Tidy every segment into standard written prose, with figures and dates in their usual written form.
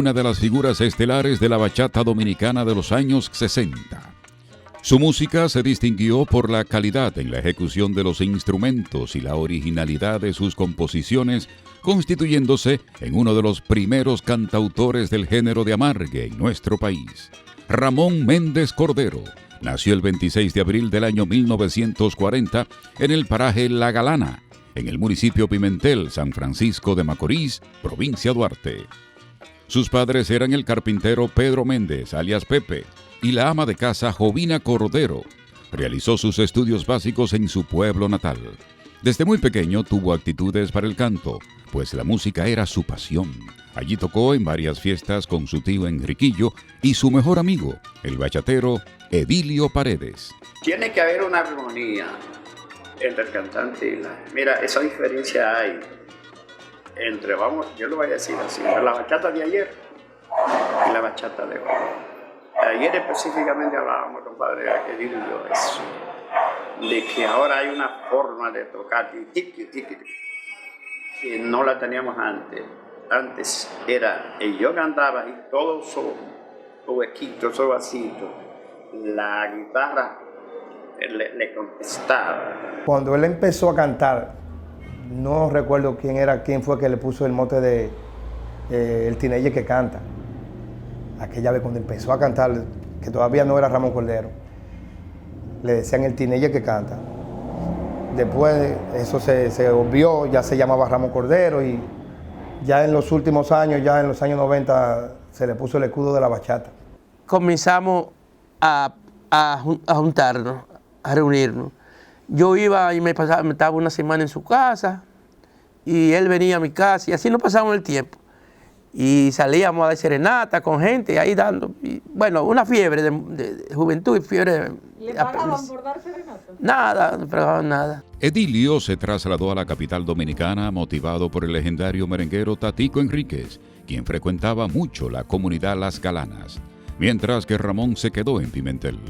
Una de las figuras estelares de la bachata dominicana de los años 60. Su música se distinguió por la calidad en la ejecución de los instrumentos y la originalidad de sus composiciones, constituyéndose en uno de los primeros cantautores del género de amargue en nuestro país. Ramón Méndez Cordero nació el 26 de abril del año 1940 en el paraje La Galana, en el municipio Pimentel, San Francisco de Macorís, provincia Duarte. Sus padres eran el carpintero Pedro Méndez, alias Pepe, y la ama de casa Jovina Cordero. Realizó sus estudios básicos en su pueblo natal. Desde muy pequeño tuvo actitudes para el canto, pues la música era su pasión. Allí tocó en varias fiestas con su tío Enriquillo y su mejor amigo, el bachatero Edilio Paredes. Tiene que haber una armonía entre el cantante y la... Mira, esa diferencia hay entre, vamos, yo lo voy a decir así, entre la bachata de ayer y la bachata de hoy. Ayer específicamente hablábamos, compadre, Edilio y yo, eso, de que ahora hay una forma de tocar que no la teníamos antes. Antes era, yo cantaba y todo su huequito, su vasito, la guitarra le contestaba. Cuando él empezó a cantar, no recuerdo quién fue que le puso el mote de el teenager que canta. Aquella vez cuando empezó a cantar, que todavía no era Ramón Cordero, le decían el teenager que canta. Después eso se obvió, ya se llamaba Ramón Cordero y ya en los últimos años, ya en los años 90, se le puso el escudo de la bachata. Comenzamos a juntarnos, a reunirnos. Yo iba y me estaba una semana en su casa y él venía a mi casa y así nos pasábamos el tiempo. Y salíamos a dar serenata con gente ahí dando, y, bueno, una fiebre de juventud y fiebre. ¿Le pagaban por dar serenata? Nada, no pagaban nada. Edilio se trasladó a la capital dominicana motivado por el legendario merenguero Tatico Enríquez, quien frecuentaba mucho la comunidad Las Galanas, mientras que Ramón se quedó en Pimentel.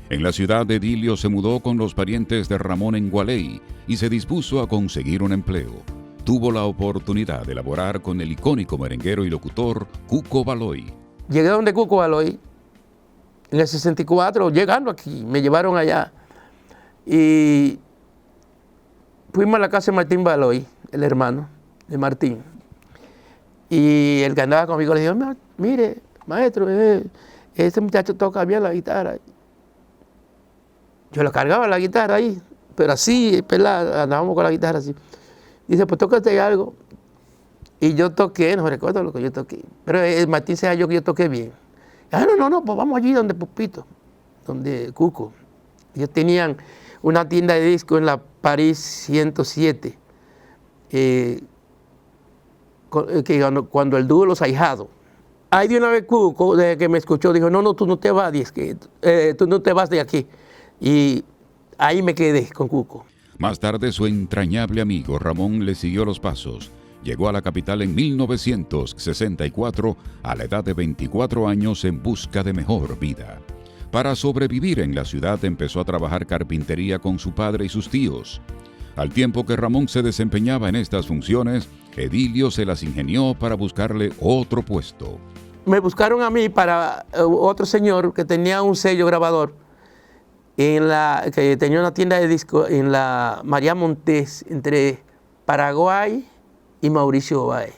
En la ciudad, Edilio se mudó con los parientes de Ramón en Gualey y se dispuso a conseguir un empleo. Tuvo la oportunidad de laborar con el icónico merenguero y locutor Cuco Baloy. Llegué donde Cuco Baloy en el 64, llegando aquí, me llevaron allá y fuimos a la casa de Martín Baloy, el hermano de Martín. Y el que andaba conmigo le dijo, mire, maestro, este muchacho toca bien la guitarra. Yo le cargaba la guitarra ahí, pero así, pelada, andábamos con la guitarra así. Dice, pues tócate algo. Y yo toqué, no recuerdo lo que yo toqué, pero Martín se halló que yo toqué bien. No, pues vamos allí donde Pupito, donde Cuco. Ellos tenían una tienda de discos en la París 107, cuando el dúo Los Ahijados. Ahí de una vez Cuco, desde que me escuchó, dijo, no, tú no te vas, tú no te vas de aquí. Y ahí me quedé con Cuco. Más tarde, su entrañable amigo Ramón le siguió los pasos. Llegó a la capital en 1964 a la edad de 24 años en busca de mejor vida. Para sobrevivir en la ciudad empezó a trabajar carpintería con su padre y sus tíos. Al tiempo que Ramón se desempeñaba en estas funciones, Edilio se las ingenió para buscarle otro puesto. Me buscaron a mí para otro señor que tenía un sello grabador, que tenía una tienda de discos en la María Montés, entre Paraguay y Mauricio Ovalle.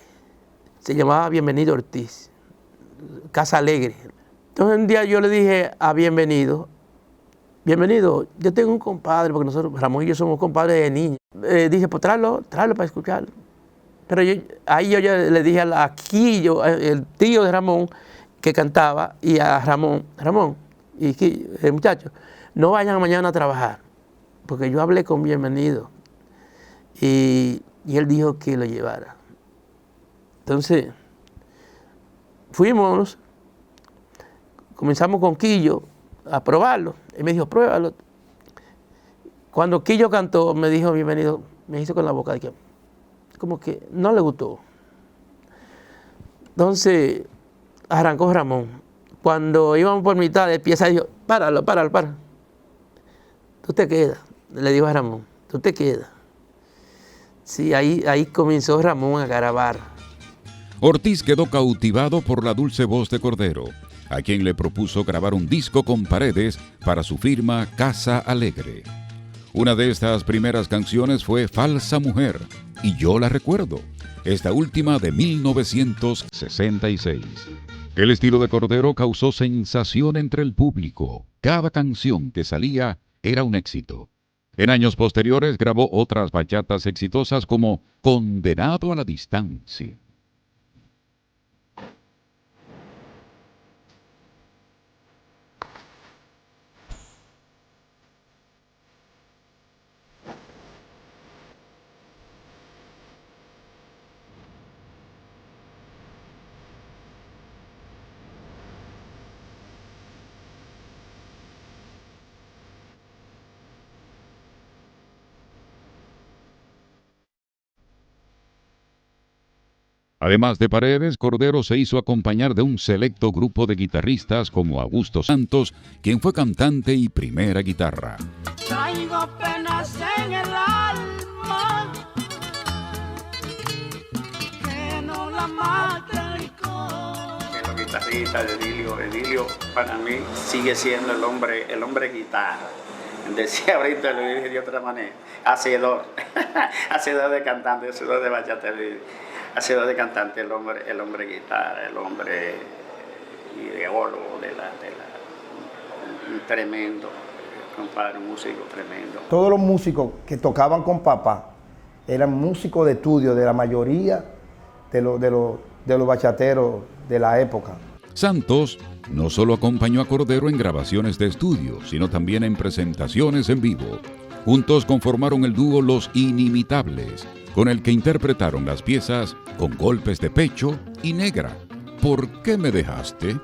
Se llamaba Bienvenido Ortiz, Casa Alegre. Entonces un día yo le dije a Bienvenido, yo tengo un compadre, porque nosotros, Ramón y yo somos compadres de niños. Dije, pues tráelo para escucharlo. Pero ahí yo ya le dije a Quillo, el tío de Ramón, que cantaba, y a Ramón, y Quillo, el muchacho, no vayan mañana a trabajar, porque yo hablé con Bienvenido y él dijo que lo llevara. Entonces, fuimos, comenzamos con Quillo a probarlo. Él me dijo, pruébalo. Cuando Quillo cantó, me dijo Bienvenido, me hizo con la boca de que como que no le gustó. Entonces, arrancó Ramón. Cuando íbamos por mitad de pieza, dijo, páralo. Tú te quedas, le digo a Ramón, tú te quedas. Sí, ahí comenzó Ramón a grabar. Ortiz quedó cautivado por la dulce voz de Cordero, a quien le propuso grabar un disco con Paredes para su firma Casa Alegre. Una de estas primeras canciones fue Falsa Mujer, y yo la recuerdo, esta última de 1966. El estilo de Cordero causó sensación entre el público. Cada canción que salía era un éxito. En años posteriores grabó otras bachatas exitosas como Condenado a la Distancia. Además de Paredes, Cordero se hizo acompañar de un selecto grupo de guitarristas como Augusto Santos, quien fue cantante y primera guitarra. Traigo penas en el alma, que no la mate el licor. Los guitarristas de Edilio para mí sigue siendo el hombre guitarra. Decía ahorita, lo dije de otra manera, hacedor de cantante, hacedor de bachata, hacedor de cantante, el hombre guitarra, el hombre ideólogo un tremendo, compadre, un músico tremendo. Todos los músicos que tocaban con papá eran músicos de estudio de la mayoría de los bachateros de la época. Santos no solo acompañó a Cordero en grabaciones de estudio, sino también en presentaciones en vivo. Juntos conformaron el dúo Los Inimitables, con el que interpretaron las piezas Con Golpes de Pecho y Negra, ¿Por qué me dejaste?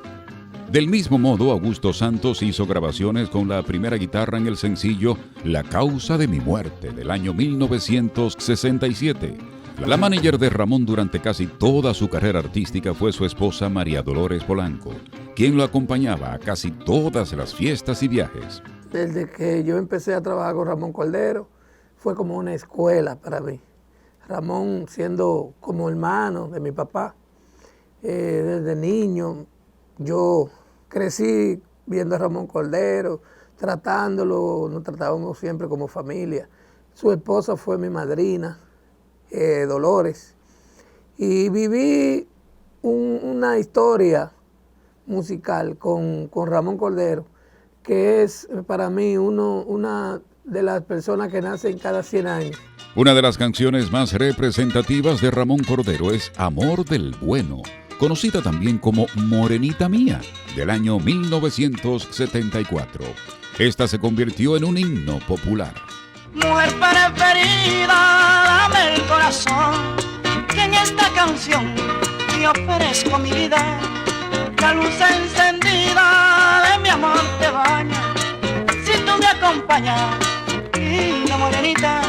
Del mismo modo, Augusto Santos hizo grabaciones con la primera guitarra en el sencillo La Causa de mi Muerte, del año 1967. La manager de Ramón durante casi toda su carrera artística fue su esposa María Dolores Polanco, quien lo acompañaba a casi todas las fiestas y viajes. Desde que yo empecé a trabajar con Ramón Cordero, fue como una escuela para mí. Ramón siendo como hermano de mi papá. Desde niño yo crecí viendo a Ramón Cordero, tratándolo, nos tratábamos siempre como familia. Su esposa fue mi madrina, Dolores, y viví una historia musical con Ramón Cordero, que es para mí una de las personas que nacen cada 100 años. Una de las canciones más representativas de Ramón Cordero es Amor del Bueno, conocida también como Morenita Mía, del año 1974. Esta se convirtió en un himno popular. Mujer preferida, dame el corazón, que en esta canción te ofrezco mi vida. La luz encendida de mi amor te baña, si tú me acompañas, linda morenita,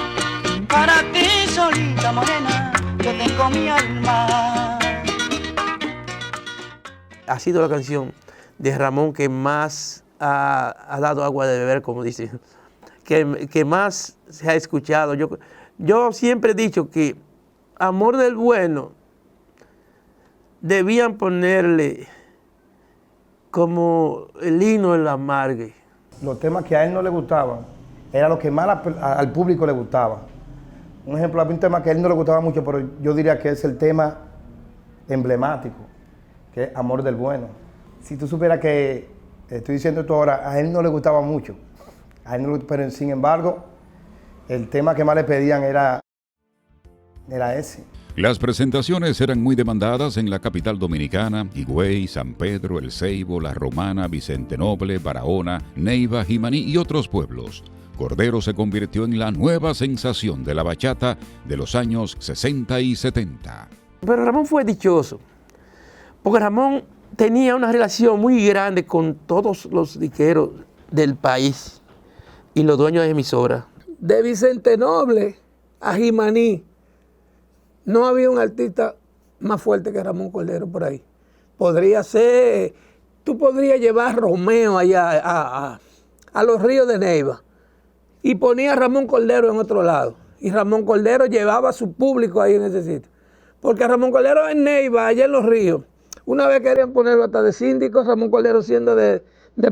para ti solita morena, yo tengo mi alma. Ha sido la canción de Ramón que más ha dado agua de beber, como dicen, que más se ha escuchado. Yo siempre he dicho que Amor del Bueno debían ponerle como el himno en la amargue. Los temas que a él no le gustaban eran los que más al público le gustaba. Un ejemplo, había un tema que a él no le gustaba mucho, pero yo diría que es el tema emblemático, que es Amor del Bueno. Si tú supieras que, estoy diciendo esto ahora, a él no le gustaba mucho, pero sin embargo, el tema que más le pedían era ese. Las presentaciones eran muy demandadas en la capital dominicana: Higüey, San Pedro, El Ceibo, La Romana, Vicente Noble, Barahona, Neiva, Jimaní y otros pueblos. Cordero se convirtió en la nueva sensación de la bachata de los años 60 y 70. Pero Ramón fue dichoso, porque Ramón tenía una relación muy grande con todos los disqueros del país y los dueños de emisoras. De Vicente Noble a Jimaní, no había un artista más fuerte que Ramón Cordero por ahí. Podría ser, tú podrías llevar a Romeo allá a los ríos de Neiva y ponía a Ramón Cordero en otro lado. Y Ramón Cordero llevaba a su público ahí en ese sitio. Porque Ramón Cordero en Neiva, allá en Los Ríos, una vez querían ponerlo hasta de síndico, Ramón Cordero siendo de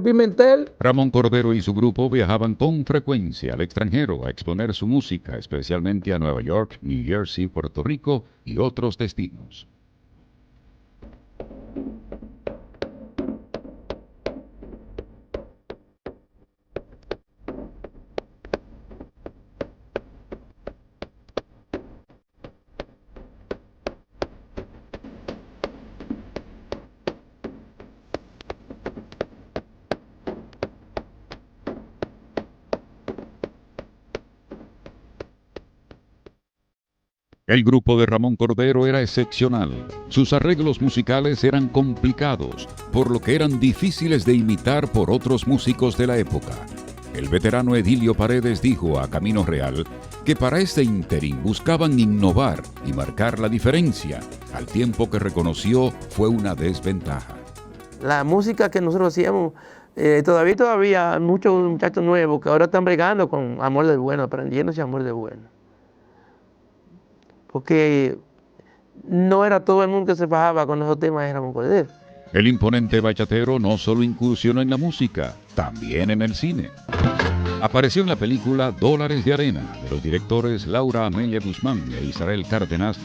Pimentel. Ramón Cordero y su grupo viajaban con frecuencia al extranjero a exponer su música, especialmente a Nueva York, New Jersey, Puerto Rico y otros destinos. El grupo de Ramón Cordero era excepcional. Sus arreglos musicales eran complicados, por lo que eran difíciles de imitar por otros músicos de la época. El veterano Edilio Paredes dijo a Camino Real que para este ínterin buscaban innovar y marcar la diferencia, al tiempo que reconoció fue una desventaja. La música que nosotros hacíamos, todavía muchos muchachos nuevos que ahora están bregando con Amor del Bueno, aprendiéndose Amor del Bueno. Porque no era todo el mundo que se fajaba con esos temas de Ramón Cordero. El imponente bachatero no solo incursionó en la música, también en el cine. Apareció en la película Dólares de Arena, de los directores Laura Amelia Guzmán e Israel Cárdenas,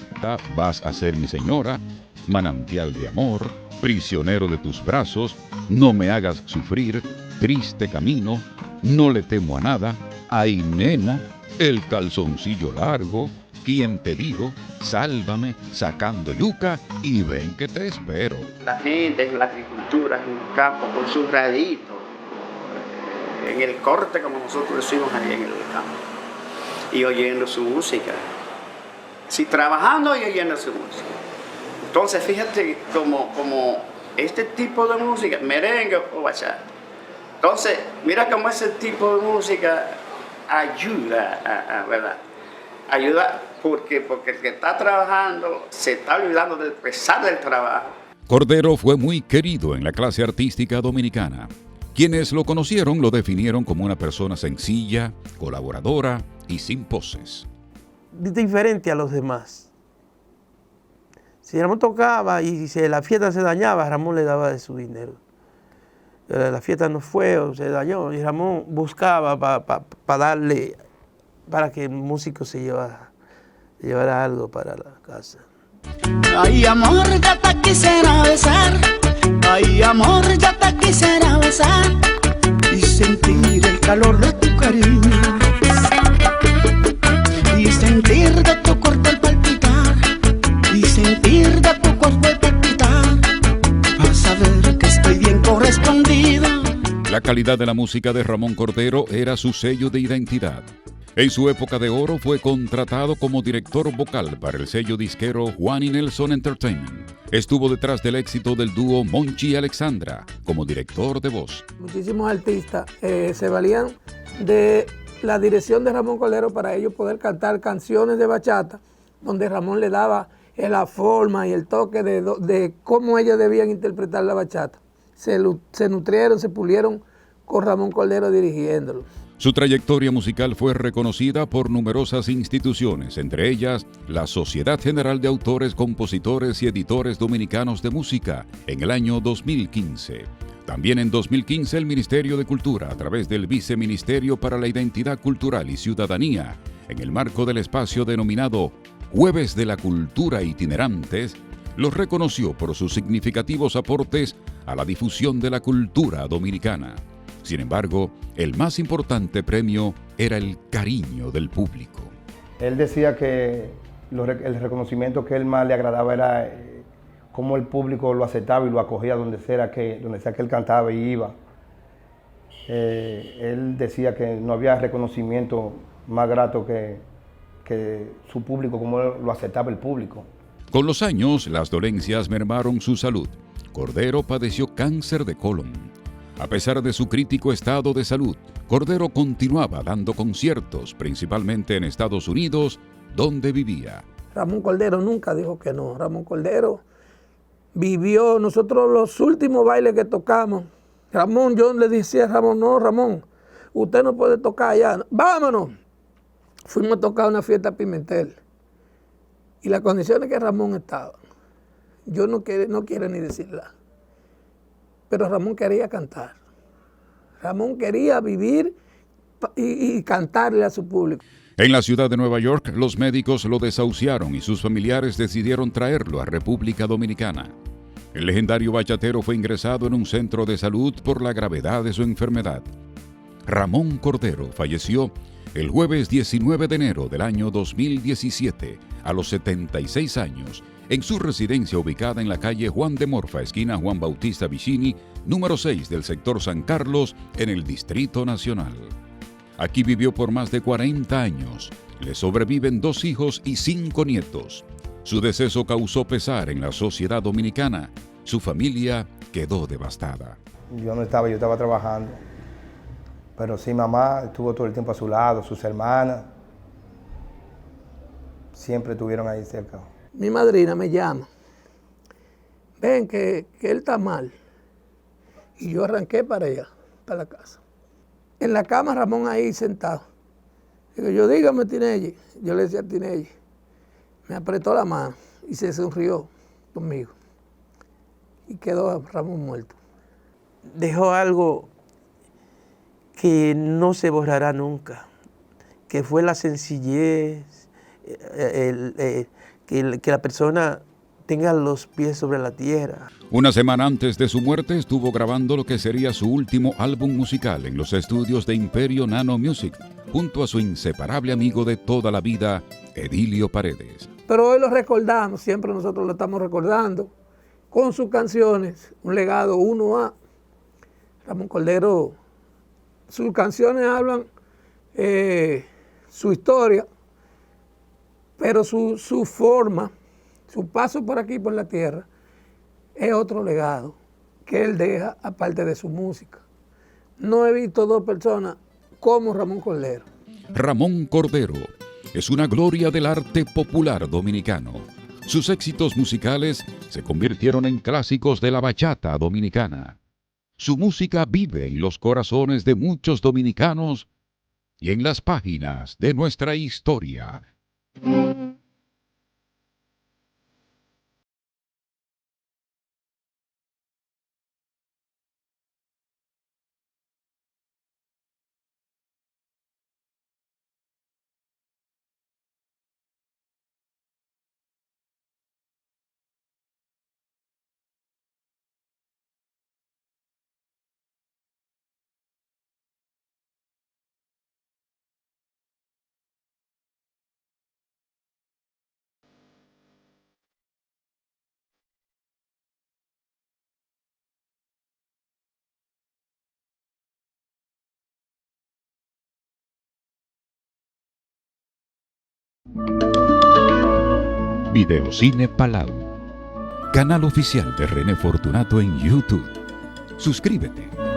Vas a ser mi señora, Manantial de amor, Prisionero de tus brazos, No me hagas sufrir, Triste camino, No le temo a nada, Ay nena, El calzoncillo largo, ¿Quién te digo? Sálvame, Sacando yuca y Ven que te espero. La gente en la agricultura, en el campo, con su radito, en el corte, como nosotros decimos ahí en el campo, y oyendo su música. Sí, trabajando y oyendo su música. Entonces, fíjate como este tipo de música, merengue o bachata. Entonces, mira cómo ese tipo de música ayuda, ¿verdad? Ayuda porque el que está trabajando se está olvidando del pesar del trabajo. Cordero fue muy querido en la clase artística dominicana. Quienes lo conocieron lo definieron como una persona sencilla, colaboradora y sin poses. Diferente a los demás. Si Ramón tocaba y si la fiesta se dañaba, Ramón le daba de su dinero. La fiesta no fue o se dañó y Ramón buscaba para darle, para que el músico se llevara algo para la casa. Ay, amor, ya te quisiera besar. Ay, amor, ya te quisiera besar y sentir el calor de tu cariño y sentir de tu cuerpo el palpitar y sentir de tu cuerpo el palpitar para saber que estoy bien correspondido. La calidad de la música de Ramón Cordero era su sello de identidad. En su época de oro fue contratado como director vocal para el sello disquero Juan y Nelson Entertainment. Estuvo detrás del éxito del dúo Monchi y Alexandra como director de voz. Muchísimos artistas se valían de la dirección de Ramón Cordero para ellos poder cantar canciones de bachata, donde Ramón le daba la forma y el toque de cómo ellos debían interpretar la bachata. Se nutrieron, se pulieron con Ramón Cordero dirigiéndolo. Su trayectoria musical fue reconocida por numerosas instituciones, entre ellas la Sociedad General de Autores, Compositores y Editores Dominicanos de Música en el año 2015. También en 2015 el Ministerio de Cultura, a través del Viceministerio para la Identidad Cultural y Ciudadanía, en el marco del espacio denominado Jueves de la Cultura Itinerantes, los reconoció por sus significativos aportes a la difusión de la cultura dominicana. Sin embargo, el más importante premio era el cariño del público. Él decía que el reconocimiento que él más le agradaba era cómo el público lo aceptaba y lo acogía donde sea que él cantaba y iba. Él decía que no había reconocimiento más grato que su público, como lo aceptaba el público. Con los años, las dolencias mermaron su salud. Cordero padeció cáncer de colon. A pesar de su crítico estado de salud, Cordero continuaba dando conciertos, principalmente en Estados Unidos, donde vivía. Ramón Cordero nunca dijo que no. Ramón Cordero vivió, nosotros los últimos bailes que tocamos, Ramón, yo le decía a Ramón, no, Ramón, usted no puede tocar allá, vámonos. Fuimos a tocar una fiesta a Pimentel y las condiciones que Ramón estaba, yo no quiero ni decirla, pero Ramón quería cantar. Ramón quería vivir y cantarle a su público. En la ciudad de Nueva York, los médicos lo desahuciaron y sus familiares decidieron traerlo a República Dominicana. El legendario bachatero fue ingresado en un centro de salud por la gravedad de su enfermedad. Ramón Cordero falleció el jueves 19 de enero del año 2017, a los 76 años, en su residencia ubicada en la calle Juan de Morfa, esquina Juan Bautista Vicini, número 6 del sector San Carlos, en el Distrito Nacional. Aquí vivió por más de 40 años. Le sobreviven 2 hijos y 5 nietos. Su deceso causó pesar en la sociedad dominicana. Su familia quedó devastada. Yo no estaba, yo estaba trabajando. Pero sí, mamá estuvo todo el tiempo a su lado, sus hermanas. Siempre estuvieron ahí cerca. Mi madrina me llama. Ven que él está mal. Y yo arranqué para allá, para la casa. En la cama Ramón ahí sentado. Digo, yo dígame, Tinelli. Yo le decía a Tinelli. Me apretó la mano y se sonrió conmigo. Y quedó Ramón muerto. Dejó algo que no se borrará nunca, que fue la sencillez, que la persona tenga los pies sobre la tierra. Una semana antes de su muerte estuvo grabando lo que sería su último álbum musical en los estudios de Imperio Nano Music, junto a su inseparable amigo de toda la vida, Edilio Paredes. Pero hoy lo recordamos, siempre nosotros lo estamos recordando, con sus canciones, un legado 1A. Ramón Cordero, sus canciones hablan su historia, pero su forma, su paso por aquí, por la tierra, es otro legado que él deja aparte de su música. No he visto 2 personas como Ramón Cordero. Ramón Cordero es una gloria del arte popular dominicano. Sus éxitos musicales se convirtieron en clásicos de la bachata dominicana. Su música vive en los corazones de muchos dominicanos y en las páginas de nuestra historia. Videocine Palau, canal oficial de René Fortunato en YouTube. Suscríbete.